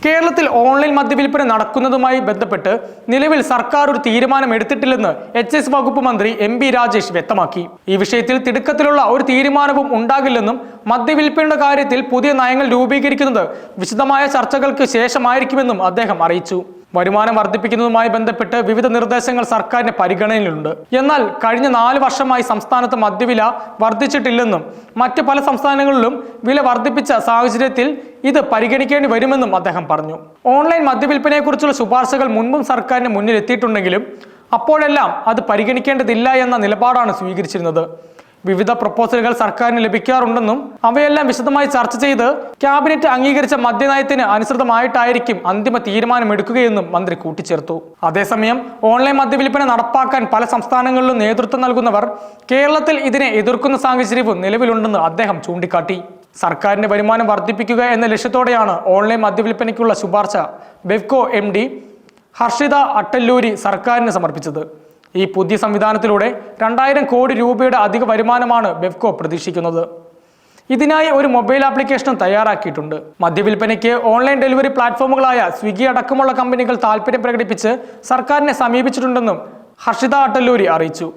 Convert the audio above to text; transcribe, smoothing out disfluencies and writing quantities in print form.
കേരളത്തിൽ ഓൺലൈൻ മദ്യവിൽപ്പന നടക്കുന്നതുമായി ബന്ധപ്പെട്ട് നിലവിൽ സർക്കാർ ഒരു തീരുമാനം എടുത്തിട്ടില്ലെന്ന് എക്സൈസ് വകുപ്പ് മന്ത്രി എം ബി രാജേഷ് വ്യക്തമാക്കി. ഈ വിഷയത്തിൽ തിടുക്കത്തിലുള്ള ഒരു തീരുമാനവും ഉണ്ടാകില്ലെന്നും മദ്യവിൽപ്പനയുടെ കാര്യത്തിൽ പുതിയ നയങ്ങൾ രൂപീകരിക്കുന്നത് വിശദമായ ചർച്ചകൾക്ക് ശേഷമായിരിക്കുമെന്നും അദ്ദേഹം അറിയിച്ചു. വരുമാനം വർദ്ധിപ്പിക്കുന്നതുമായി ബന്ധപ്പെട്ട് വിവിധ നിർദ്ദേശങ്ങൾ സർക്കാരിന്റെ പരിഗണനയിലുണ്ട്. എന്നാൽ കഴിഞ്ഞ 4 വർഷമായി സംസ്ഥാനത്ത് മദ്യവില വർദ്ധിച്ചിട്ടില്ലെന്നും മറ്റ് പല സംസ്ഥാനങ്ങളിലും വില വർദ്ധിപ്പിച്ച സാഹചര്യത്തിൽ ഇത് പരിഗണിക്കേണ്ടി വരുമെന്നും അദ്ദേഹം പറഞ്ഞു. ഓൺലൈൻ മദ്യവിൽപ്പനയെക്കുറിച്ചുള്ള ശുപാർശകൾ മുൻപും സർക്കാരിന് മുന്നിൽ എത്തിയിട്ടുണ്ടെങ്കിലും അപ്പോഴെല്ലാം അത് പരിഗണിക്കേണ്ടതില്ല എന്ന നിലപാടാണ് സ്വീകരിച്ചിരുന്നത്. വിവിധ പ്രപ്പോസലുകൾ സർക്കാരിന് ലഭിക്കാറുണ്ടെന്നും അവയെല്ലാം വിശദമായി ചർച്ച ചെയ്ത് ക്യാബിനറ്റ് അംഗീകരിച്ച മദ്യനയത്തിന് അനുസൃതമായിട്ടായിരിക്കും അന്തിമ തീരുമാനമെടുക്കുകയെന്നും മന്ത്രി കൂട്ടിച്ചേർത്തു. അതേസമയം ഓൺലൈൻ മദ്യവിൽപ്പന നടപ്പാക്കാൻ പല സംസ്ഥാനങ്ങളിലും നേതൃത്വം നൽകുന്നവർ കേരളത്തിൽ ഇതിനെ എതിർക്കുന്ന സാഹചര്യവും നിലവിലുണ്ടെന്ന് അദ്ദേഹം ചൂണ്ടിക്കാട്ടി. സർക്കാരിന്റെ വരുമാനം വർദ്ധിപ്പിക്കുക എന്ന ലക്ഷ്യത്തോടെയാണ് ഓൺലൈൻ മദ്യവിൽപ്പനയ്ക്കുള്ള ശുപാർശ ബെവ്കോ MD ഹർഷിത അട്ടല്ലൂരി സർക്കാരിന് സമർപ്പിച്ചത്. ഈ പുതിയ സംവിധാനത്തിലൂടെ 2000 കോടി രൂപയുടെ അധിക വരുമാനമാണ് ബെവ്കോ പ്രതീക്ഷിക്കുന്നത്. ഇതിനായി ഒരു മൊബൈൽ ആപ്ലിക്കേഷനും തയ്യാറാക്കിയിട്ടുണ്ട്. മദ്യവിൽപ്പനയ്ക്ക് ഓൺലൈൻ ഡെലിവറി പ്ലാറ്റ്ഫോമുകളായ സ്വിഗ്ഗി അടക്കമുള്ള കമ്പനികൾ താൽപര്യം പ്രകടിപ്പിച്ച് സർക്കാരിനെ സമീപിച്ചിട്ടുണ്ടെന്നും ഹർഷിത അട്ടല്ലൂരി അറിയിച്ചു.